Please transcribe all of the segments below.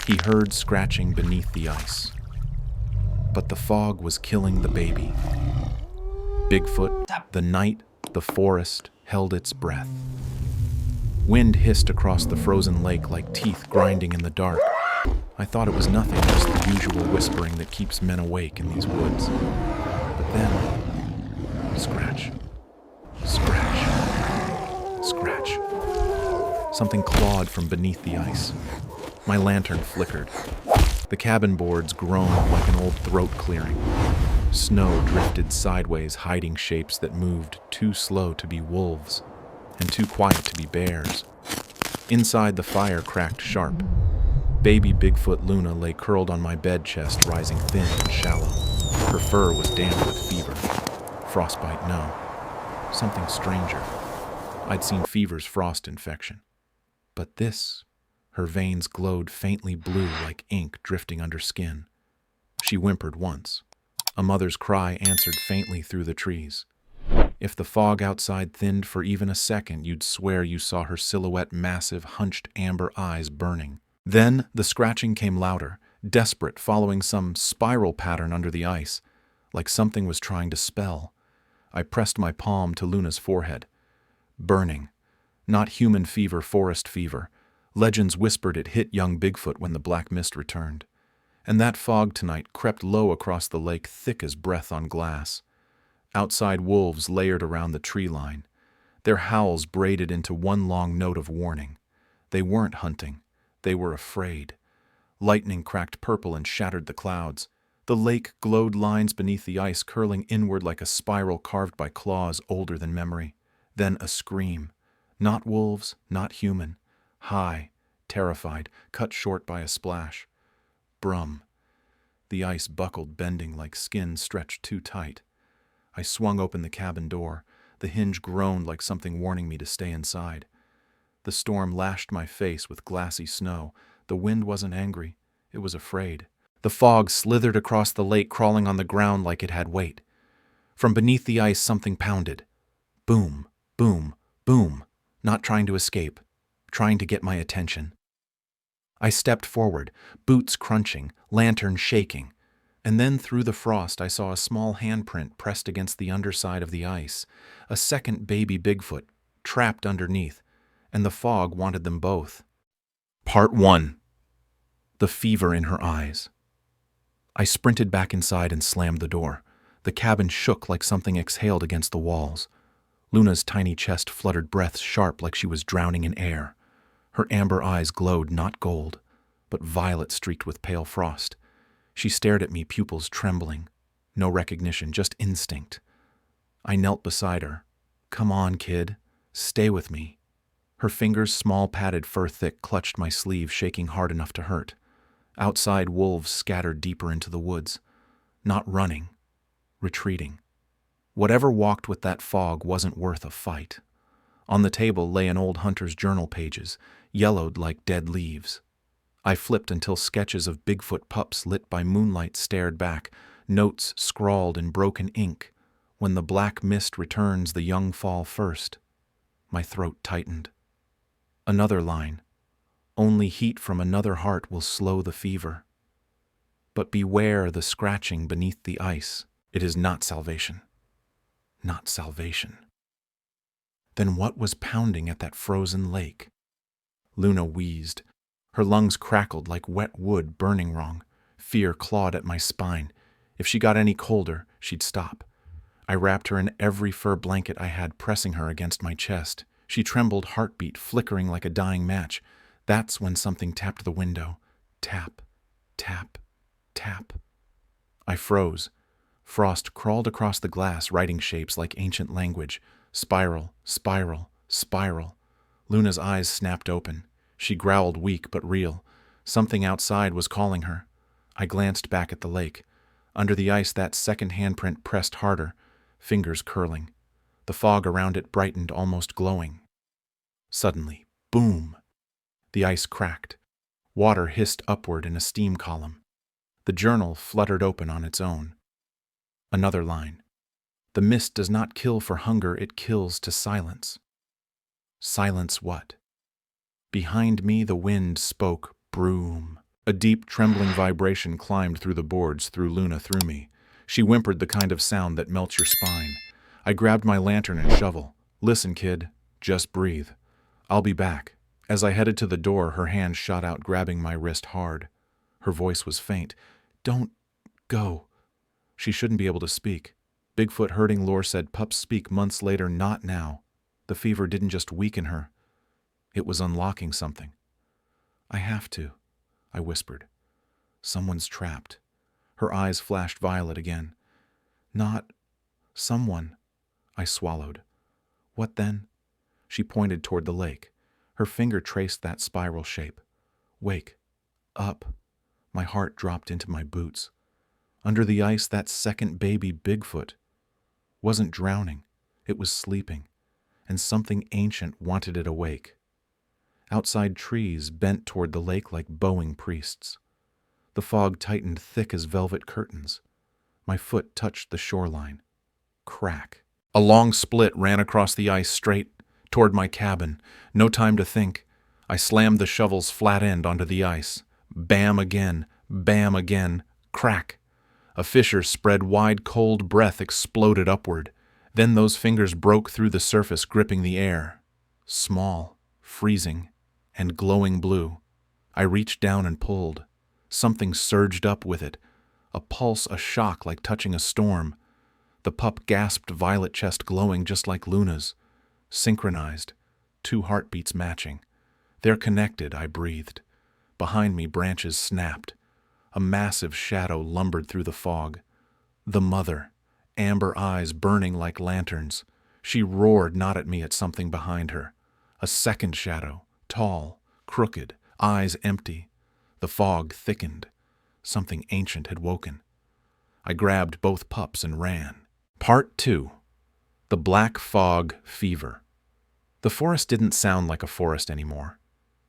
He heard scratching beneath the ice. But the fog was killing the baby. Bigfoot, the night, the forest, held its breath. Wind hissed across the frozen lake like teeth grinding in the dark. I thought it was nothing, just the usual whispering that keeps men awake in these woods. But then, scratch, scratch, scratch. Something clawed from beneath the ice. My lantern flickered. The cabin boards groaned like an old throat clearing. Snow drifted sideways, hiding shapes that moved too slow to be wolves and too quiet to be bears. Inside, the fire cracked sharp. Baby Bigfoot Luna lay curled on my bed chest, rising thin and shallow. Her fur was damp with fever. Frostbite, no. Something stranger. I'd seen fever's frost infection. But this, her veins glowed faintly blue like ink drifting under skin. She whimpered once. A mother's cry answered faintly through the trees. If the fog outside thinned for even a second, you'd swear you saw her silhouette, massive, hunched amber eyes burning. Then the scratching came louder, desperate, following some spiral pattern under the ice, like something was trying to spell. I pressed my palm to Luna's forehead. Burning. Not human fever, forest fever. Legends whispered it hit young Bigfoot when the black mist returned. And that fog tonight crept low across the lake, thick as breath on glass. Outside, wolves layered around the tree line, their howls braided into one long note of warning. They weren't hunting. They were afraid. Lightning cracked purple and shattered the clouds. The lake glowed lines beneath the ice, curling inward like a spiral carved by claws older than memory. Then a scream. Not wolves, not human. High, terrified, cut short by a splash. Brum. The ice buckled, bending like skin stretched too tight. I swung open the cabin door. The hinge groaned like something warning me to stay inside. The storm lashed my face with glassy snow. The wind wasn't angry. It was afraid. The fog slithered across the lake, crawling on the ground like it had weight. From beneath the ice, something pounded. Boom, boom, boom. Not trying to escape. Trying to get my attention. I stepped forward, boots crunching, lantern shaking. And then through the frost I saw a small handprint pressed against the underside of the ice, a second baby Bigfoot, trapped underneath, and the fog wanted them both. Part 1. The fever in her eyes. I sprinted back inside and slammed the door. The cabin shook like something exhaled against the walls. Luna's tiny chest fluttered breaths sharp like she was drowning in air. Her amber eyes glowed not gold, but violet streaked with pale frost. She stared at me, pupils trembling. No recognition, just instinct. I knelt beside her. Come on, kid. Stay with me. Her fingers, small, padded, fur-thick, clutched my sleeve, shaking hard enough to hurt. Outside, wolves scattered deeper into the woods. Not running. Retreating. Whatever walked with that fog wasn't worth a fight. On the table lay an old hunter's journal pages, yellowed like dead leaves. I flipped until sketches of Bigfoot pups lit by moonlight stared back, notes scrawled in broken ink. When the black mist returns, the young fall first. My throat tightened. Another line. Only heat from another heart will slow the fever. But beware the scratching beneath the ice. It is not salvation. Not salvation. Then what was pounding at that frozen lake? Luna wheezed. Her lungs crackled like wet wood burning wrong. Fear clawed at my spine. If she got any colder, she'd stop. I wrapped her in every fur blanket I had, pressing her against my chest. She trembled, heartbeat flickering like a dying match. That's when something tapped the window. Tap, tap, tap. I froze. Frost crawled across the glass, writing shapes like ancient language. Spiral, spiral, spiral. Luna's eyes snapped open. She growled, weak but real. Something outside was calling her. I glanced back at the lake. Under the ice, that second handprint pressed harder, fingers curling. The fog around it brightened, almost glowing. Suddenly, boom! The ice cracked. Water hissed upward in a steam column. The journal fluttered open on its own. Another line. The mist does not kill for hunger, it kills to silence. Silence what? Behind me the wind spoke, broom, A deep, trembling vibration climbed through the boards, through Luna, through me. She whimpered the kind of sound that melts your spine. I grabbed my lantern and shovel. "Listen, kid. Just breathe. I'll be back." As I headed to the door, her hand shot out, grabbing my wrist hard. Her voice was faint. "Don't go." She shouldn't be able to speak. Bigfoot herding lore said pups speak months later, not now. The fever didn't just weaken her. It was unlocking something. "I have to," I whispered. "Someone's trapped." Her eyes flashed violet again. "Not someone," I swallowed. "What then?" She pointed toward the lake. Her finger traced that spiral shape. "Wake. Up." My heart dropped into my boots. Under the ice, that second baby Bigfoot wasn't drowning. It was sleeping, and something ancient wanted it awake. Outside, trees bent toward the lake like bowing priests. The fog tightened thick as velvet curtains. My foot touched the shoreline. Crack. A long split ran across the ice straight toward my cabin. No time to think. I slammed the shovel's flat end onto the ice. Bam again, crack. A fissure spread wide, cold breath exploded upward. Then those fingers broke through the surface, gripping the air. Small, freezing, and glowing blue. I reached down and pulled. Something surged up with it. A pulse, a shock like touching a storm. The pup gasped, violet chest glowing just like Luna's. Synchronized, 2 heartbeats matching. "They're connected," I breathed. Behind me, branches snapped. A massive shadow lumbered through the fog. The mother, amber eyes burning like lanterns. She roared, not at me, at something behind her. A second shadow, tall, crooked, eyes empty. The fog thickened. Something ancient had woken. I grabbed both pups and ran. Part 2. The Black Fog Fever. The forest didn't sound like a forest anymore.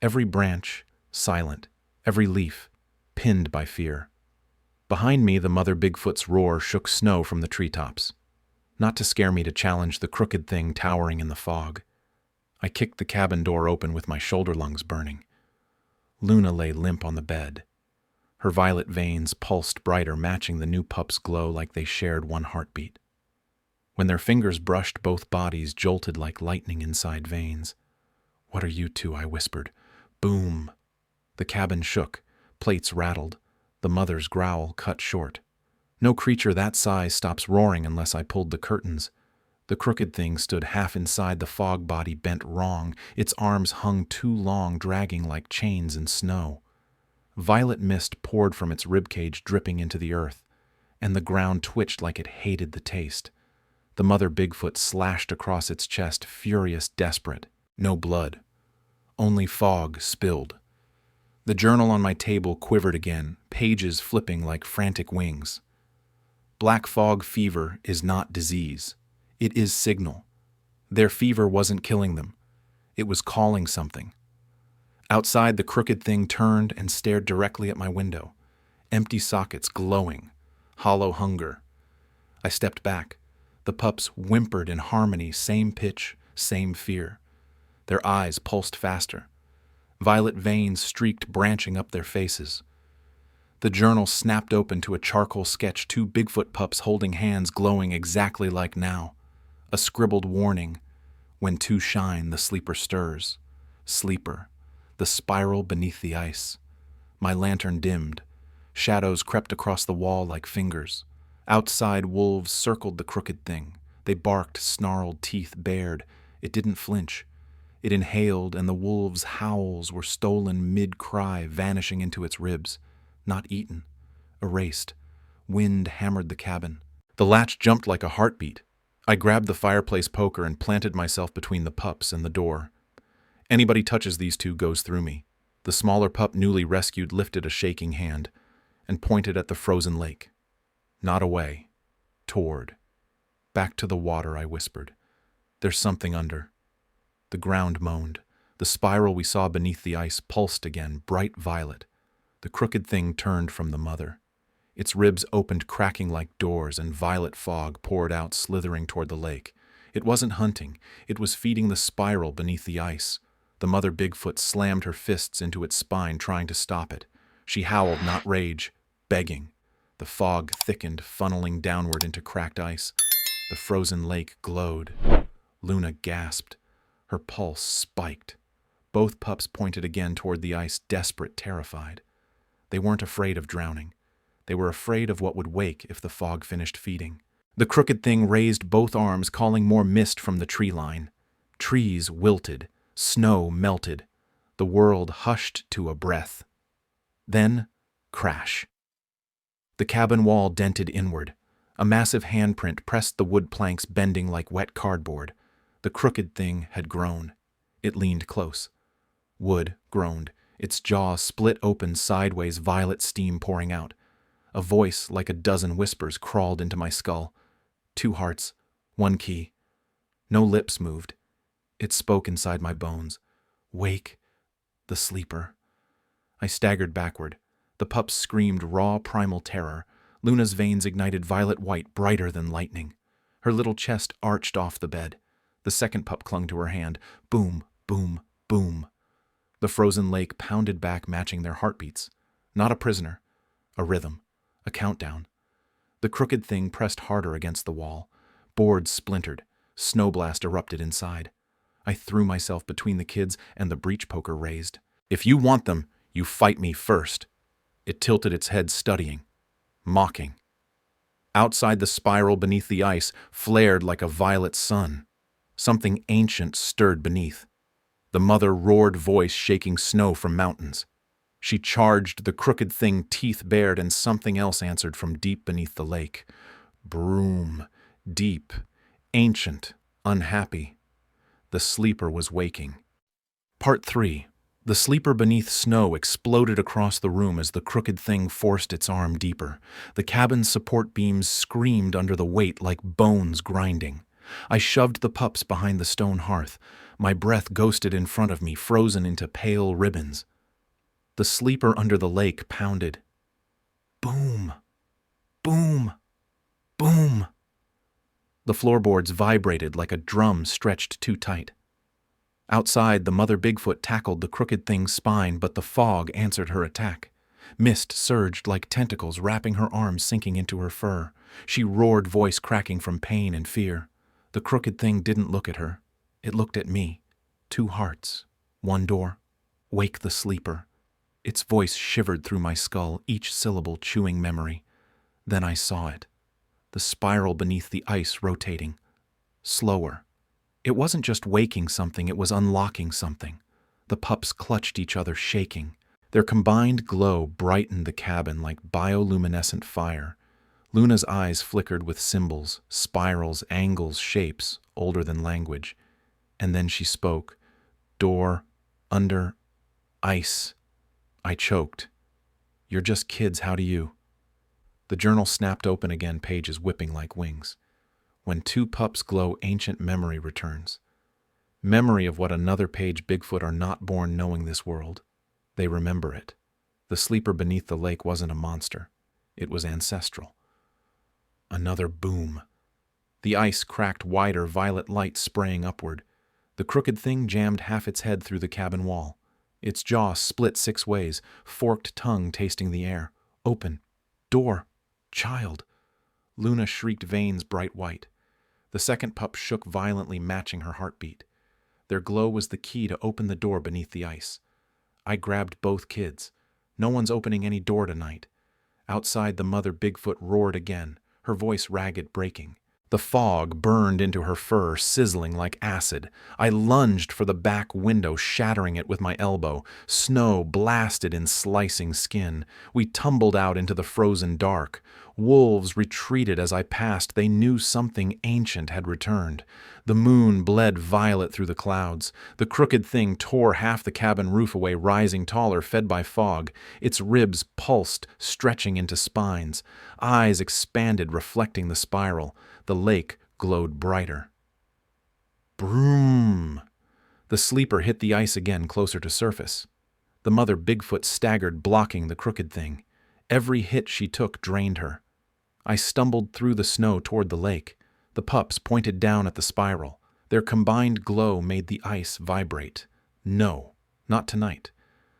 Every branch, silent. Every leaf, pinned by fear. Behind me, the mother Bigfoot's roar shook snow from the treetops. Not to scare me, to challenge the crooked thing towering in the fog. I kicked the cabin door open with my shoulder lungs burning. Luna lay limp on the bed. Her violet veins pulsed brighter, matching the new pup's glow like they shared one heartbeat. When their fingers brushed both bodies, jolted like lightning inside veins. "What are you two?" I whispered. Boom. The cabin shook. Plates rattled. The mother's growl cut short. No creature that size stops roaring unless I pulled the curtains. The crooked thing stood half inside the fog body, bent wrong. Its arms hung too long, dragging like chains in snow. Violet mist poured from its ribcage, dripping into the earth, and the ground twitched like it hated the taste. The mother Bigfoot slashed across its chest, furious, desperate. No blood. Only fog spilled. The journal on my table quivered again, pages flipping like frantic wings. Black fog fever is not disease. It is signal. Their fever wasn't killing them. It was calling something. Outside, the crooked thing turned and stared directly at my window. Empty sockets glowing. Hollow hunger. I stepped back. The pups whimpered in harmony, same pitch, same fear. Their eyes pulsed faster. Violet veins streaked, branching up their faces. The journal snapped open to a charcoal sketch, 2 Bigfoot pups holding hands, glowing exactly like now. A scribbled warning: when 2 shine, the sleeper stirs. Sleeper. The spiral beneath the ice. My lantern dimmed. Shadows crept across the wall like fingers. Outside, wolves circled the crooked thing. They barked, snarled, teeth bared. It didn't flinch. It inhaled, and the wolves' howls were stolen mid-cry, vanishing into its ribs. Not eaten. Erased. Wind hammered the cabin. The latch jumped like a heartbeat. I grabbed the fireplace poker and planted myself between the pups and the door. Anybody touches these 2 goes through me. The smaller pup, newly rescued, lifted a shaking hand and pointed at the frozen lake. Not away. Toward. Back to the water, I whispered. There's something under. The ground moaned. The spiral we saw beneath the ice pulsed again, bright violet. The crooked thing turned from the mother. Its ribs opened, cracking like doors, and violet fog poured out, slithering toward the lake. It wasn't hunting. It was feeding the spiral beneath the ice. The mother Bigfoot slammed her fists into its spine, trying to stop it. She howled, not rage, begging. The fog thickened, funneling downward into cracked ice. The frozen lake glowed. Luna gasped. Her pulse spiked. Both pups pointed again toward the ice, desperate, terrified. They weren't afraid of drowning. They were afraid of what would wake if the fog finished feeding. The crooked thing raised both arms, calling more mist from the tree line. Trees wilted. Snow melted. The world hushed to a breath. Then, crash. The cabin wall dented inward. A massive handprint pressed the wood planks, bending like wet cardboard. The crooked thing had grown. It leaned close. Wood groaned. Its jaw split open sideways, violet steam pouring out. A voice like a dozen whispers crawled into my skull. 2 hearts, 1 key. No lips moved. It spoke inside my bones. Wake the sleeper. I staggered backward. The pups screamed raw, primal terror. Luna's veins ignited violet white, brighter than lightning. Her little chest arched off the bed. The second pup clung to her hand. Boom, boom, boom. The frozen lake pounded back, matching their heartbeats. Not a prisoner. A rhythm. A countdown. The crooked thing pressed harder against the wall. Boards splintered. Snowblast erupted inside. I threw myself between the kids, and the breech poker raised. If you want them, you fight me first. It tilted its head, studying. Mocking. Outside, the spiral beneath the ice flared like a violet sun. Something ancient stirred beneath. The mother roared, voice shaking snow from mountains. She charged, the crooked thing, teeth bared, and something else answered from deep beneath the lake. Broom. Deep. Ancient. Unhappy. The sleeper was waking. Part 3. The sleeper beneath snow exploded across the room as the crooked thing forced its arm deeper. The cabin's support beams screamed under the weight like bones grinding. I shoved the pups behind the stone hearth. My breath ghosted in front of me, frozen into pale ribbons. The sleeper under the lake pounded. Boom! Boom! Boom! The floorboards vibrated like a drum stretched too tight. Outside, the mother Bigfoot tackled the crooked thing's spine, but the fog answered her attack. Mist surged like tentacles, wrapping her arms, sinking into her fur. She roared, voice cracking from pain and fear. The crooked thing didn't look at her. It looked at me. 2 hearts. 1 door. Wake the sleeper. Its voice shivered through my skull, each syllable chewing memory. Then I saw it. The spiral beneath the ice rotating. Slower. It wasn't just waking something, it was unlocking something. The pups clutched each other, shaking. Their combined glow brightened the cabin like bioluminescent fire. Luna's eyes flickered with symbols, spirals, angles, shapes, older than language. And then she spoke. Door, under, ice. I choked. You're just kids, how do you? The journal snapped open again, pages whipping like wings. When 2 pups glow, ancient memory returns. Memory of what another page Bigfoot are not born knowing this world. They remember it. The sleeper beneath the lake wasn't a monster. It was ancestral. Another boom. The ice cracked wider, violet light spraying upward. The crooked thing jammed half its head through the cabin wall. Its jaw split 6 ways, forked tongue tasting the air. Open. Door. Child. Luna shrieked, veins bright white. The second pup shook violently, matching her heartbeat. Their glow was the key to open the door beneath the ice. I grabbed both kids. No one's opening any door tonight. Outside, the mother Bigfoot roared again, her voice ragged, breaking. The fog burned into her fur, sizzling like acid. I lunged for the back window, shattering it with my elbow. Snow blasted in slicing skin. We tumbled out into the frozen dark. Wolves retreated as I passed. They knew something ancient had returned. The moon bled violet through the clouds. The crooked thing tore half the cabin roof away, rising taller, fed by fog. Its ribs pulsed, stretching into spines. Eyes expanded, reflecting the spiral. The lake glowed brighter. Broom! The sleeper hit the ice again, closer to surface. The mother Bigfoot staggered, blocking the crooked thing. Every hit she took drained her. I stumbled through the snow toward the lake. The pups pointed down at the spiral. Their combined glow made the ice vibrate. No, not tonight.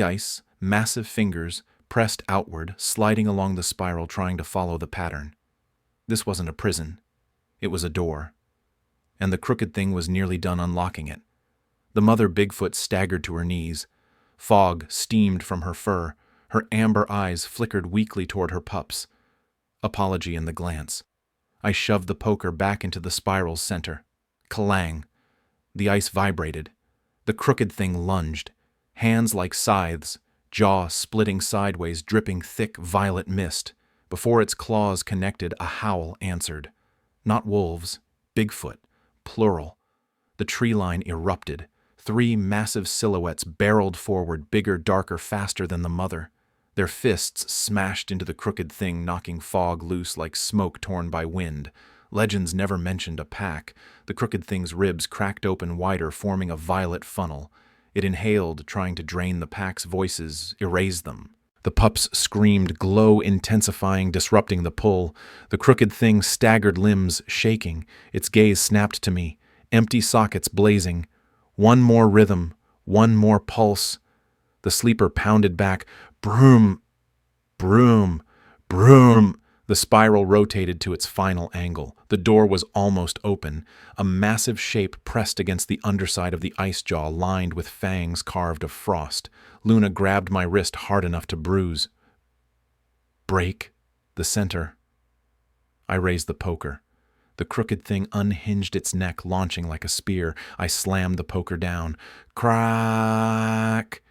the ice, massive fingers pressed outward, sliding along the spiral, trying to follow the pattern. This wasn't a prison. It was a door. And the crooked thing was nearly done unlocking it. The mother Bigfoot staggered to her knees. Fog steamed from her fur. Her amber eyes flickered weakly toward her pups. Apology in the glance. I shoved the poker back into the spiral's center. Clang. The ice vibrated. The crooked thing lunged. Hands like scythes, jaw splitting sideways, dripping thick violet mist. Before its claws connected, a howl answered. Not wolves. Bigfoot. Plural. The tree line erupted. 3 massive silhouettes barreled forward, bigger, darker, faster than the mother. Their fists smashed into the crooked thing, knocking fog loose like smoke torn by wind. Legends never mentioned a pack. The crooked thing's ribs cracked open wider, forming a violet funnel. It inhaled, trying to drain the pack's voices, erase them. The pups screamed, glow intensifying, disrupting the pull. The crooked thing staggered, limbs shaking. Its gaze snapped to me, empty sockets blazing. One more rhythm, one more pulse. The sleeper pounded back. Broom, broom, broom. The spiral rotated to its final angle. The door was almost open. A massive shape pressed against the underside of the ice jaw, lined with fangs carved of frost. Luna grabbed my wrist hard enough to bruise. Break. The center. I raised the poker. The crooked thing unhinged its neck, launching like a spear. I slammed the poker down. Crack!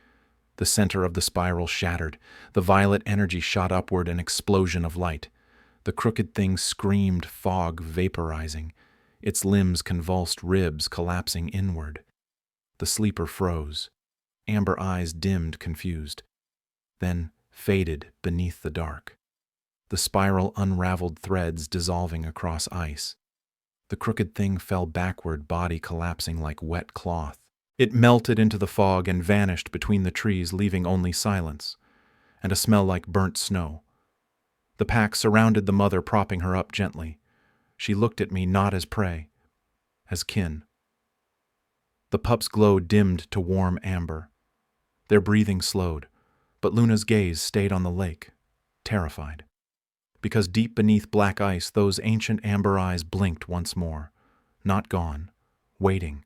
The center of the spiral shattered. The violet energy shot upward, an explosion of light. The crooked thing screamed, fog vaporizing. Its limbs convulsed, ribs collapsing inward. The sleeper froze. Amber eyes dimmed, confused. Then faded beneath the dark. The spiral unraveled, threads dissolving across ice. The crooked thing fell backward, body collapsing like wet cloth. It melted into the fog and vanished between the trees, leaving only silence and a smell like burnt snow. The pack surrounded the mother, propping her up gently. She looked at me not as prey, as kin. The pups' glow dimmed to warm amber. Their breathing slowed, but Luna's gaze stayed on the lake, terrified. Because deep beneath black ice, those ancient amber eyes blinked once more. Not gone, waiting.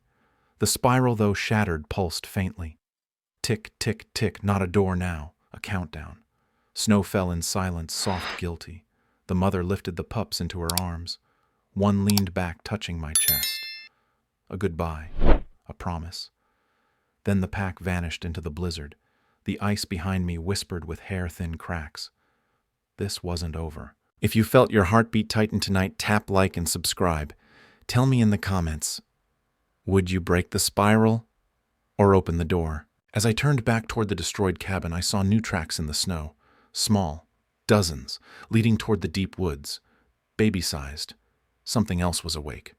The spiral, though shattered, pulsed faintly. Tick, tick, tick, not a door now, a countdown. Snow fell in silence, soft, guilty. The mother lifted the pups into her arms. One leaned back, touching my chest. A goodbye, a promise. Then the pack vanished into the blizzard. The ice behind me whispered with hair-thin cracks. This wasn't over. If you felt your heartbeat tighten tonight, tap like and subscribe. Tell me in the comments, would you break the spiral or open the door? As I turned back toward the destroyed cabin, I saw new tracks in the snow. Small, dozens, leading toward the deep woods. Baby-sized. Something else was awake.